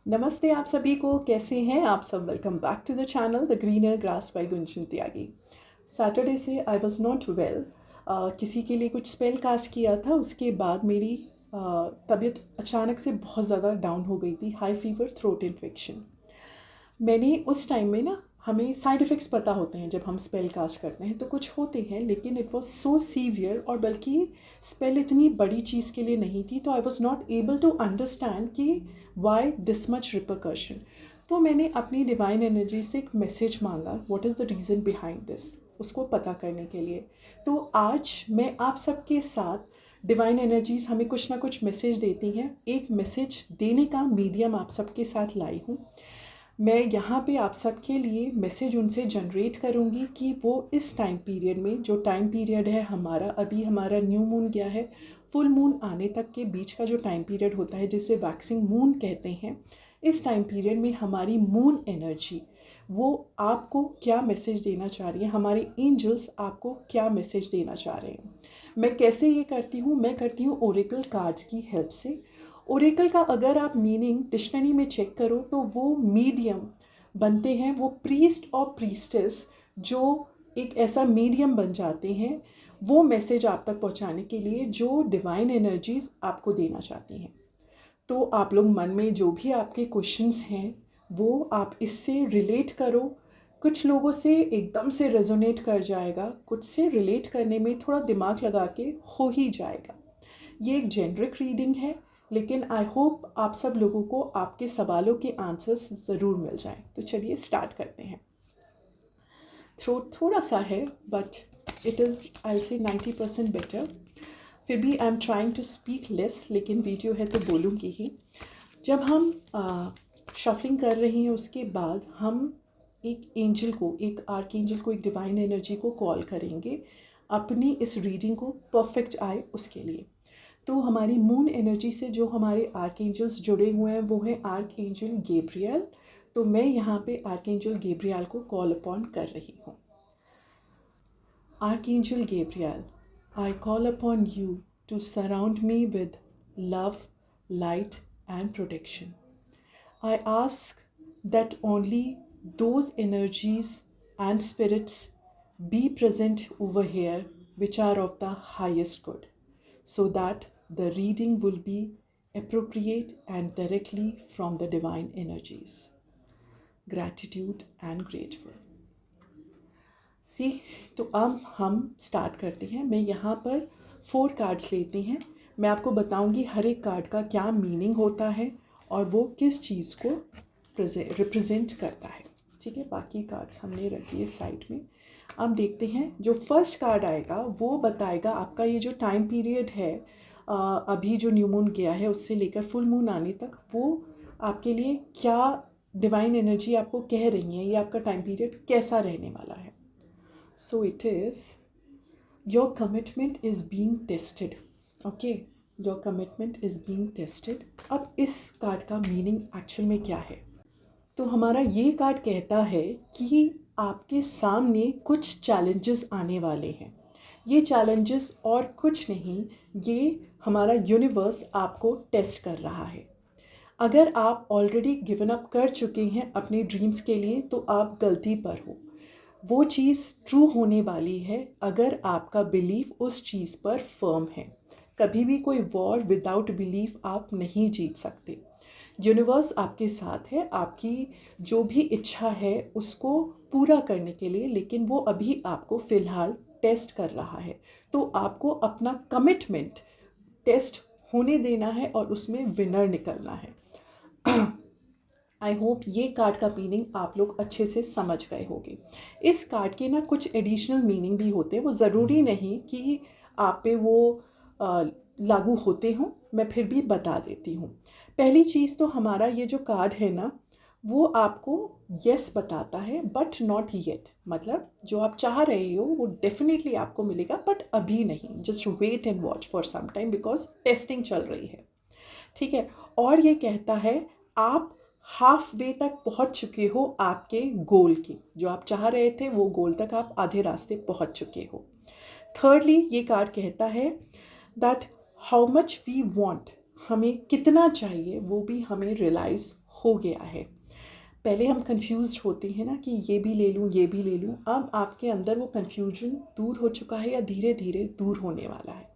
नमस्ते आप सभी को, कैसे हैं आप सब। Welcome back to the channel the greener grass by Gunjan Tyagi. Saturday से आई वॉज नॉट वेल। किसी के लिए कुछ स्पेल कास्ट किया था, उसके बाद मेरी तबीयत अचानक से बहुत ज़्यादा डाउन हो गई थी। High fever, throat infection. मैंने उस टाइम में ना, हमें साइड इफ़ेक्ट्स पता होते हैं जब हम स्पेल कास्ट करते हैं, तो कुछ होते हैं, लेकिन इट वॉज सो सीवियर। और बल्कि स्पेल इतनी बड़ी चीज़ के लिए नहीं थी, तो I was not able to understand कि वाई दिस मच रिपरकशन। तो मैंने अपनी डिवाइन एनर्जी से एक मैसेज मांगा, what is the reason behind this, उसको पता करने के लिए। तो आज मैं आप सबके साथ डिवाइन एनर्जीज हमें कुछ ना कुछ मैसेज देती हैं, एक मैसेज देने का मीडियम आप सबके साथ लाई हूँ। मैं यहाँ पे आप सबके लिए मैसेज उनसे जनरेट करूँगी कि वो इस टाइम पीरियड में, जो टाइम पीरियड है हमारा, अभी हमारा न्यू मून गया है, फुल मून आने तक के बीच का जो टाइम पीरियड होता है, जिसे वैक्सिंग मून कहते हैं, इस टाइम पीरियड में हमारी मून एनर्जी वो आपको क्या मैसेज देना चाह रही है, हमारे एंजल्स आपको क्या मैसेज देना चाह रहे हैं। मैं कैसे ये करती हूँ, मैं करती हूँ ओरेकल कार्ड्स की हेल्प से। ओरेकल का अगर आप मीनिंग डिक्शनरी में चेक करो तो वो मीडियम बनते हैं, वो प्रीस्ट और प्रीस्टेस जो एक ऐसा मीडियम बन जाते हैं वो मैसेज आप तक पहुंचाने के लिए जो डिवाइन एनर्जीज आपको देना चाहती हैं। तो आप लोग मन में जो भी आपके क्वेश्चंस हैं वो आप इससे रिलेट करो। कुछ लोगों से एकदम से रेजोनेट कर जाएगा, कुछ से रिलेट करने में थोड़ा दिमाग लगा के हो ही जाएगा। ये एक जेनरिक रीडिंग है, लेकिन आई होप आप सब लोगों को आपके सवालों के आंसर्स ज़रूर मिल जाएं। तो चलिए स्टार्ट करते हैं। थ्रोट थोड़ा सा है, बट इट इज़ आई से 90% बेटर। फिर भी I am trying to speak less, लेकिन वीडियो है तो बोलूँगी ही। जब हम शफलिंग कर रहे हैं, उसके बाद हम एक एंजल को, एक आर्क एंजल को, एक डिवाइन एनर्जी को कॉल करेंगे अपनी इस रीडिंग को परफेक्ट आए उसके लिए। तो हमारी मून एनर्जी से जो हमारे आर्क एंजल्स जुड़े हुए हैं वो है आर्क एंजल गैब्रियल। तो मैं यहाँ पे आर्क एंजल गैब्रियल को कॉल अपॉन कर रही हूँ। Archangel Gabriel, I call upon you to surround me with love, light, and protection. I ask that only those energies and spirits be present over here which are of the highest good, so that the reading will be appropriate and directly from the divine energies. Gratitude and grateful. सी, तो अब हम start करते हैं। मैं यहाँ पर 4 cards लेती हैं। मैं आपको बताऊँगी हर एक कार्ड का क्या मीनिंग होता है और वो किस चीज़ को रिप्रेजेंट करता है। ठीक है, बाकी कार्ड्स हमने रख दिए साइड में। अब देखते हैं, जो फर्स्ट कार्ड आएगा वो बताएगा आपका ये जो टाइम पीरियड है, अभी जो न्यू मून गया है उससे लेकर फुल मून आने तक, वो आपके लिए क्या डिवाइन एनर्जी आपको कह रही है, ये आपका टाइम पीरियड कैसा रहने वाला है। So it is, your commitment is being tested. Okay, your commitment is being tested. अब इस कार्ड का मीनिंग एक्चुअल में क्या है? तो हमारा ये कार्ड कहता है कि आपके सामने कुछ चैलेंजेस आने वाले हैं। ये चैलेंजेस और कुछ नहीं, ये हमारा यूनिवर्स आपको टेस्ट कर रहा है। अगर आप ऑलरेडी गिवन अप कर चुके हैं अपने ड्रीम्स के लिए तो आप गलती पर हो। वो चीज़ ट्रू होने वाली है अगर आपका बिलीफ उस चीज़ पर फर्म है। कभी भी कोई वॉर विदाउट बिलीफ आप नहीं जीत सकते। यूनिवर्स आपके साथ है, आपकी जो भी इच्छा है उसको पूरा करने के लिए, लेकिन वो अभी आपको फ़िलहाल टेस्ट कर रहा है। तो आपको अपना कमिटमेंट टेस्ट होने देना है और उसमें विनर निकलना है। आई होप ये कार्ड का मीनिंग आप लोग अच्छे से समझ गए होंगे। इस कार्ड के ना कुछ एडिशनल मीनिंग भी होते हैं, वो ज़रूरी नहीं कि आप पे वो लागू होते हों, मैं फिर भी बता देती हूँ। पहली चीज़ तो हमारा ये जो कार्ड है ना, वो आपको यस बताता है बट नॉट येट। मतलब जो आप चाह रहे हो वो डेफिनेटली आपको मिलेगा, बट अभी नहीं। Just wait and watch for some time because testing चल रही है। ठीक है, और ये कहता है आप हाफ वे तक पहुंच चुके हो आपके गोल के, जो आप चाह रहे थे वो गोल तक आप आधे रास्ते पहुंच चुके हो। थर्डली ये कार्ड कहता है that how much we want, हमें कितना चाहिए वो भी हमें रियलाइज़ हो गया है। पहले हम कंफ्यूज्ड होते हैं ना कि ये भी ले लूँ, ये भी ले लूँ। अब आपके अंदर वो कन्फ्यूजन दूर हो चुका है या धीरे धीरे दूर होने वाला है।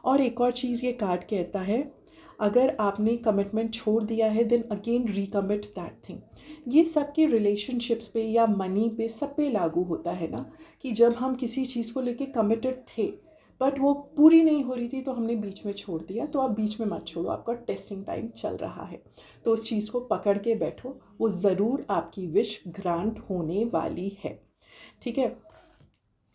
और एक और चीज़ ये कार्ड कहता है, अगर आपने कमिटमेंट छोड़ दिया है देन अगेन रिकमिट दैट थिंग। ये सबके रिलेशनशिप्स पे या मनी पे सब पे लागू होता है ना, कि जब हम किसी चीज़ को लेके कमिटेड थे बट वो पूरी नहीं हो रही थी तो हमने बीच में छोड़ दिया। तो आप बीच में मत छोड़ो, आपका टेस्टिंग टाइम चल रहा है, तो उस चीज़ को पकड़ के बैठो, वो ज़रूर आपकी विश ग्रांट होने वाली है। ठीक है,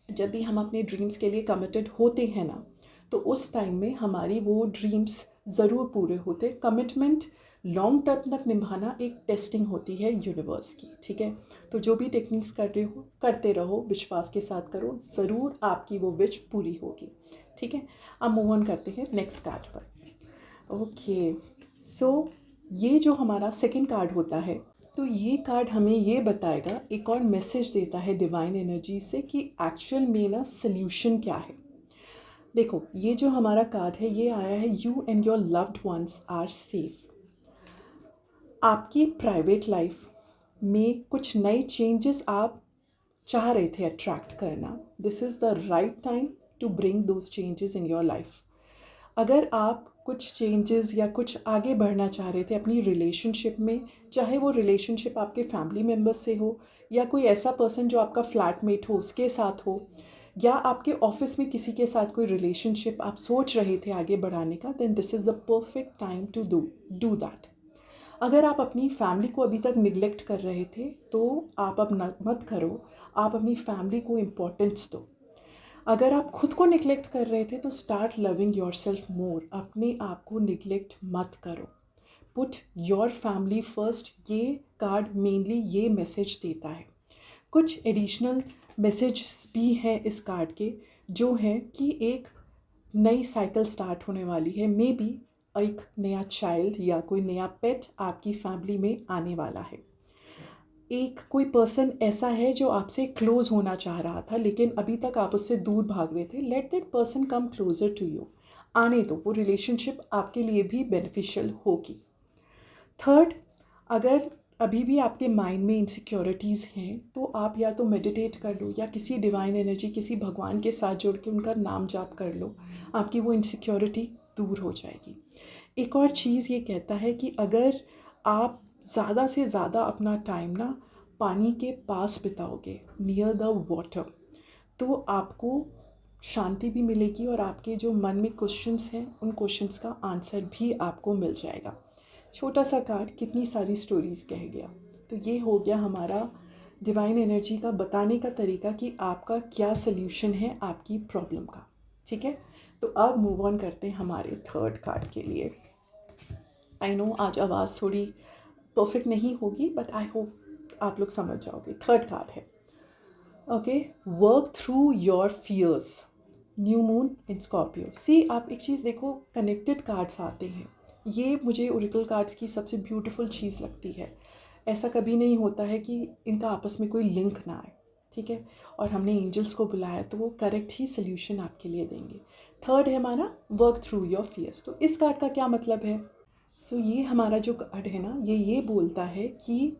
जब भी हम अपने ड्रीम्स के लिए कमिटेड होते हैं ना, तो उस टाइम में हमारी वो ड्रीम्स ज़रूर पूरे होते। कमिटमेंट लॉन्ग टर्म तक निभाना एक टेस्टिंग होती है यूनिवर्स की। ठीक है, तो जो भी टेक्निक्स कर रहे हो करते रहो, विश्वास के साथ करो, ज़रूर आपकी वो विश पूरी होगी। ठीक है, अब मूव ऑन करते हैं नेक्स्ट कार्ड पर। ओके, सो ये जो हमारा सेकंड कार्ड होता है, तो ये कार्ड हमें ये बताएगा, एक और मैसेज देता है डिवाइन एनर्जी से कि एक्चुअल में ना सल्यूशन क्या है। देखो, ये जो हमारा कार्ड है ये आया है, you and your loved ones are safe. आपकी प्राइवेट लाइफ में कुछ नए चेंजेस आप चाह रहे थे अट्रैक्ट करना, this is the right time to bring those changes in your life. अगर आप कुछ चेंजेस या कुछ आगे बढ़ना चाह रहे थे अपनी रिलेशनशिप में, चाहे वो रिलेशनशिप आपके फैमिली मेम्बर्स से हो या कोई ऐसा पर्सन जो आपका फ्लैटमेट हो उसके साथ हो, या आपके ऑफिस में किसी के साथ कोई रिलेशनशिप आप सोच रहे थे आगे बढ़ाने का, then this is the perfect time to do that. अगर आप अपनी फैमिली को अभी तक निगलेक्ट कर रहे थे तो आप अब मत करो, आप अपनी फैमिली को इम्पोर्टेंस दो। अगर आप खुद को निगलेक्ट कर रहे थे तो स्टार्ट लविंग योर सेल्फ मोर, अपने आप को निगलेक्ट मत करो, पुट योर फैमिली फर्स्ट। ये कार्ड मेनली ये मैसेज देता है। कुछ एडिशनल मैसेज भी हैं इस कार्ड के, जो हैं कि एक नई साइकिल स्टार्ट होने वाली है, मे बी एक नया चाइल्ड या कोई नया पेट आपकी फैमिली में आने वाला है। एक कोई पर्सन ऐसा है जो आपसे क्लोज होना चाह रहा था लेकिन अभी तक आप उससे दूर भाग रहे थे, let that person come closer to you, आने दो, वो रिलेशनशिप आपके लिए भी बेनिफिशियल होगी। थर्ड, अगर अभी भी आपके माइंड में इनसिक्योरिटीज़ हैं तो आप या तो मेडिटेट कर लो या किसी डिवाइन एनर्जी, किसी भगवान के साथ जुड़ के उनका नाम जाप कर लो, आपकी वो इनसिक्योरिटी दूर हो जाएगी। एक और चीज़ ये कहता है कि अगर आप ज़्यादा से ज़्यादा अपना टाइम ना पानी के पास बिताओगे, नियर द वाटर, तो आपको शांति भी मिलेगी और आपके जो मन में क्वेश्चंस हैं उन क्वेश्चंस का आंसर भी आपको मिल जाएगा। छोटा सा कार्ड कितनी सारी स्टोरीज़ कह गया। तो ये हो गया हमारा डिवाइन एनर्जी का बताने का तरीका कि आपका क्या सल्यूशन है आपकी प्रॉब्लम का। ठीक है, तो अब मूव ऑन करते हैं हमारे थर्ड कार्ड के लिए। आई नो आज आवाज़ थोड़ी परफेक्ट नहीं होगी बट आई होप आप लोग समझ जाओगे। थर्ड कार्ड है, okay, work through your fears, new moon in Scorpio. See, आप एक चीज़ देखो, कनेक्टेड कार्ड्स आते हैं, ये मुझे ओरेकल कार्ड्स की सबसे ब्यूटीफुल चीज़ लगती है। ऐसा कभी नहीं होता है कि इनका आपस में कोई लिंक ना आए। ठीक है, और हमने एंजल्स को बुलाया तो वो करेक्ट ही सोल्यूशन आपके लिए देंगे। थर्ड है हमारा वर्क थ्रू योर फियर्स। तो इस कार्ड का क्या मतलब है? सो ये हमारा जो कार्ड है ना, ये बोलता है कि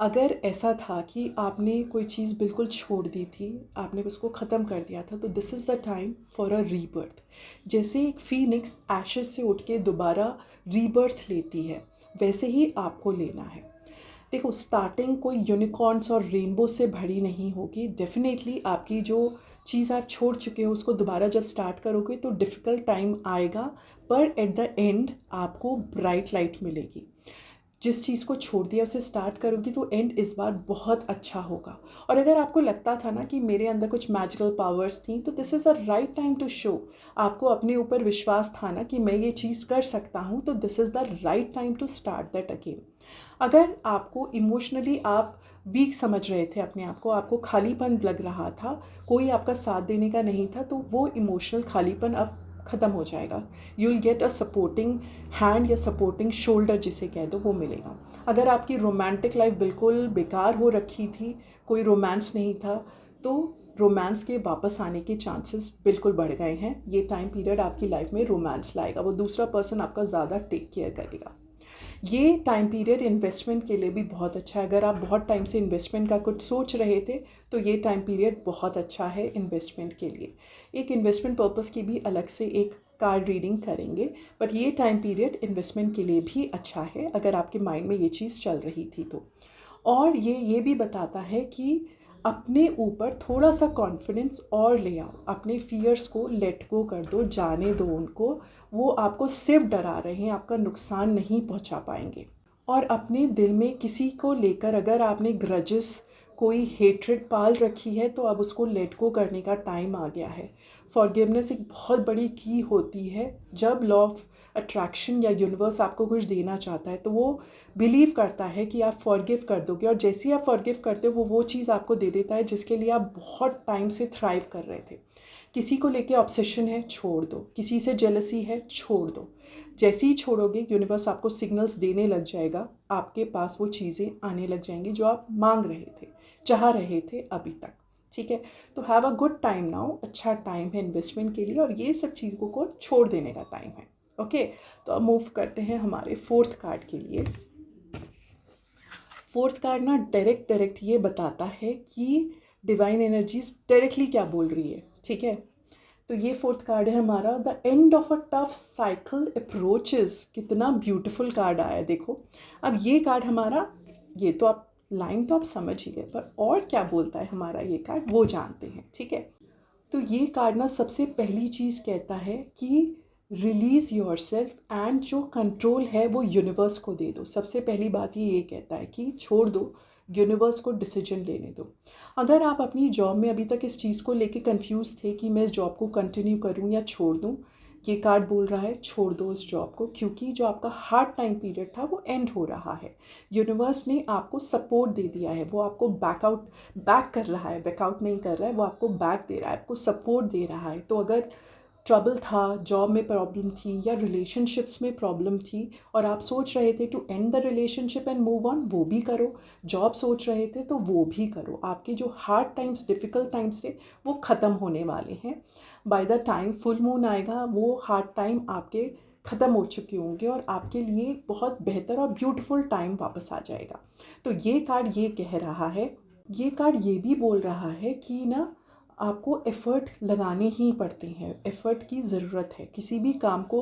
अगर ऐसा था कि आपने कोई चीज़ बिल्कुल छोड़ दी थी, आपने उसको ख़त्म कर दिया था, तो this is the time for a rebirth. जैसे एक फीनिक्स एशेज से उठ के दोबारा रीबर्थ लेती है, वैसे ही आपको लेना है। देखो, स्टार्टिंग कोई यूनिकॉर्न्स और रेनबो से भरी नहीं होगी। डेफिनेटली आपकी जो चीज़ आप छोड़ चुके हो उसको दोबारा जब स्टार्ट करोगे तो डिफ़िकल्ट टाइम आएगा, पर एट द एंड आपको ब्राइट लाइट मिलेगी। जिस चीज़ को छोड़ दिया उसे स्टार्ट करोगी तो एंड इस बार बहुत अच्छा होगा। और अगर आपको लगता था ना कि मेरे अंदर कुछ मैजिकल पावर्स थी, तो this is the right time to show. आपको अपने ऊपर विश्वास था ना कि मैं ये चीज़ कर सकता हूँ, तो this is the right time to start that again. अगर आपको इमोशनली आप वीक समझ रहे थे अपने आप को, आपको खालीपन लग रहा था, कोई आपका साथ देने का नहीं था, तो वो इमोशनल खालीपन अब ख़त्म हो जाएगा। You will get a supporting hand या सपोर्टिंग शोल्डर जिसे कह दो, वो मिलेगा। अगर आपकी रोमांटिक लाइफ बिल्कुल बेकार हो रखी थी, कोई रोमांस नहीं था, तो रोमांस के वापस आने के चांसेस बिल्कुल बढ़ गए हैं। ये टाइम पीरियड आपकी लाइफ में रोमांस लाएगा, वो दूसरा पर्सन आपका ज़्यादा टेक केयर करेगा। ये टाइम पीरियड इन्वेस्टमेंट के लिए भी बहुत अच्छा है। अगर आप बहुत टाइम से इन्वेस्टमेंट का कुछ सोच रहे थे तो ये टाइम पीरियड बहुत अच्छा है इन्वेस्टमेंट के लिए। एक इन्वेस्टमेंट पर्पस की भी अलग से एक कार्ड रीडिंग करेंगे, बट ये टाइम पीरियड इन्वेस्टमेंट के लिए भी अच्छा है अगर आपके माइंड में ये चीज़ चल रही थी तो। और ये भी बताता है कि अपने ऊपर थोड़ा सा कॉन्फिडेंस और ले आओ, अपने फियर्स को लेट गो कर दो, जाने दो उनको। वो आपको सिर्फ डरा रहे हैं, आपका नुकसान नहीं पहुंचा पाएंगे। और अपने दिल में किसी को लेकर अगर आपने ग्रजेस, कोई हेट्रेड पाल रखी है तो अब उसको लेट गो करने का टाइम आ गया है। फॉरगिवनेस एक बहुत बड़ी की होती है। जब लॉ ऑफ अट्रैक्शन या यूनिवर्स आपको कुछ देना चाहता है तो वो बिलीव करता है कि आप फॉरगिव कर दोगे, और जैसे ही आप फॉरगिव करते हो वो चीज़ आपको दे देता है जिसके लिए आप बहुत टाइम से थ्राइव कर रहे थे। किसी को लेके ऑब्सेशन है, छोड़ दो। किसी से जेलसी है, छोड़ दो। जैसे ही छोड़ोगे यूनिवर्स आपको सिग्नल्स देने लग जाएगा, आपके पास वो चीज़ें आने लग जाएंगी जो आप मांग रहे थे, चाह रहे थे अभी तक। ठीक है, तो have a good time now. अच्छा टाइम है इन्वेस्टमेंट के लिए और ये सब चीज़ों को छोड़ देने का टाइम है। ओके, तो अब मूव करते हैं हमारे फोर्थ कार्ड के लिए। फोर्थ कार्ड ना डायरेक्ट ये बताता है कि डिवाइन एनर्जीज डायरेक्टली क्या बोल रही है। ठीक है, तो ये फोर्थ कार्ड है हमारा, the end of a tough cycle approaches. कितना ब्यूटीफुल कार्ड आया है देखो। अब ये कार्ड हमारा, ये तो आप लाइन तो आप समझ ही गए, पर और क्या बोलता है हमारा ये कार्ड वो जानते हैं। ठीक है, तो ये कार्ड ना सबसे पहली चीज़ कहता है कि रिलीज़ योर सेल्फ एंड जो कंट्रोल है वो यूनिवर्स को दे दो। सबसे पहली बात ये कहता है कि छोड़ दो, यूनिवर्स को डिसीजन लेने दो। अगर आप अपनी जॉब में अभी तक इस चीज़ को लेके कंफ्यूज थे कि मैं इस जॉब को कंटिन्यू करूं या छोड़ दूं, ये कार्ड बोल रहा है छोड़ दो उस जॉब को, क्योंकि जो आपका हार्ड टाइम पीरियड था वो एंड हो रहा है। यूनिवर्स ने आपको सपोर्ट दे दिया है, वो आपको बैक कर रहा है, बैकआउट नहीं कर रहा है, वो आपको बैक दे रहा है, आपको सपोर्ट दे रहा है। तो अगर ट्रबल था, जॉब में प्रॉब्लम थी या रिलेशनशिप्स में प्रॉब्लम थी और आप सोच रहे थे to end the relationship and move on, वो भी करो। जॉब सोच रहे थे तो वो भी करो। आपके जो हार्ड टाइम्स, डिफ़िकल्ट टाइम्स थे वो ख़त्म होने वाले हैं। By the time full moon आएगा वो हार्ड टाइम आपके ख़त्म हो चुके होंगे और आपके लिए बहुत बेहतर और ब्यूटीफुल टाइम वापस आ जाएगा। तो ये कार्ड ये कह रहा है, ये कार्ड ये भी बोल रहा है कि ना आपको एफ़र्ट लगाने ही पड़ते हैं, एफ़र्ट की ज़रूरत है। किसी भी काम को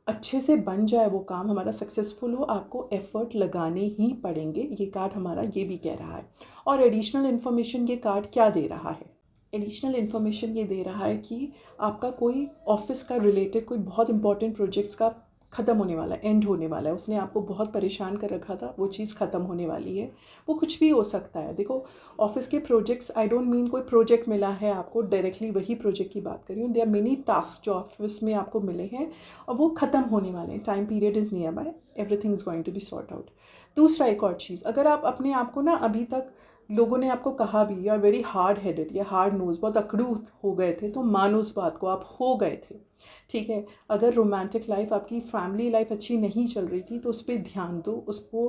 अच्छे से बन जाए, वो काम हमारा सक्सेसफुल हो, आपको एफ़र्ट लगाने ही पड़ेंगे। ये कार्ड हमारा ये भी कह रहा है। और एडिशनल इन्फॉर्मेशन ये कार्ड क्या दे रहा है, एडिशनल इन्फॉर्मेशन ये दे रहा है कि आपका कोई ऑफिस का रिलेटेड कोई बहुत इंपॉर्टेंट प्रोजेक्ट्स का ख़त्म होने वाला है, एंड होने वाला है। उसने आपको बहुत परेशान कर रखा था, वो चीज़ ख़त्म होने वाली है। वो कुछ भी हो सकता है। देखो, ऑफिस के प्रोजेक्ट्स, आई डोंट मीन कोई प्रोजेक्ट मिला है आपको डायरेक्टली वही प्रोजेक्ट की बात कर रही हूँ। देयर आर मेनी टास्क जो ऑफिस में आपको मिले हैं और वो ख़त्म होने वाले हैं। Time period is nearby, everything is going to be sort out. दूसरा एक और चीज़, अगर आप अपने आप को ना अभी तक लोगों ने आपको कहा भी you are very hard headed या हार्ड नोज, बहुत अकड़ू हो गए थे, तो मानो उस बात को, आप हो गए थे। ठीक है, अगर रोमांटिक लाइफ, आपकी फैमिली लाइफ अच्छी नहीं चल रही थी तो उस पर ध्यान दो, उसको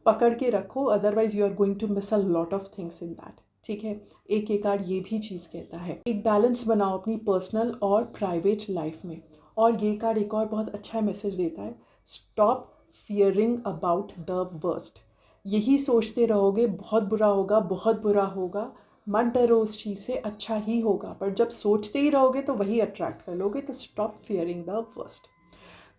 पकड़ के रखो, otherwise you are going to miss a lot of things in that. ठीक है, एक कार्ड ये भी चीज़ कहता है एक बैलेंस बनाओ अपनी पर्सनल और प्राइवेट लाइफ में। और ये कार्ड एक और बहुत अच्छा मैसेज देता है, stop fearing about the worst. यही सोचते रहोगे बहुत बुरा होगा, बहुत बुरा होगा, मत डरो उस चीज़ से, अच्छा ही होगा। पर जब सोचते ही रहोगे तो वही अट्रैक्ट कर लोगे। तो स्टॉप फियरिंग द वर्स्ट।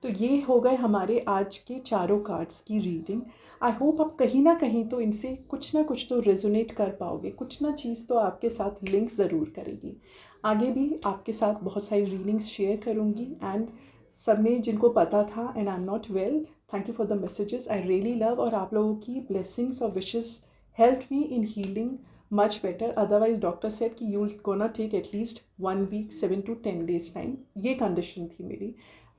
तो ये हो गए हमारे आज के चारों कार्ड्स की रीडिंग। आई होप आप कहीं ना कहीं तो इनसे कुछ ना कुछ तो रेजोनेट कर पाओगे, कुछ ना चीज़ तो आपके साथ लिंक ज़रूर करेगी। आगे भी आपके साथ बहुत सारी रीडिंग्स शेयर करूँगी। एंड सब में जिनको पता था and I am not well, thank you for the messages, I really love. और आप लोगों की ब्लेसिंग्स और wishes help me in healing much better. Otherwise doctor said कि you will gonna take at least 1 week 7 to 10 days time, ये condition थी मेरी।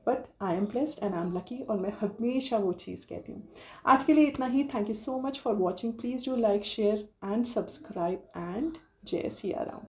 But I am blessed and I am lucky, और मैं हमेशा वो चीज़ कहती हूँ। आज के लिए इतना ही। Thank you so much for watching. Please do like, share and subscribe, and जय सिया राम।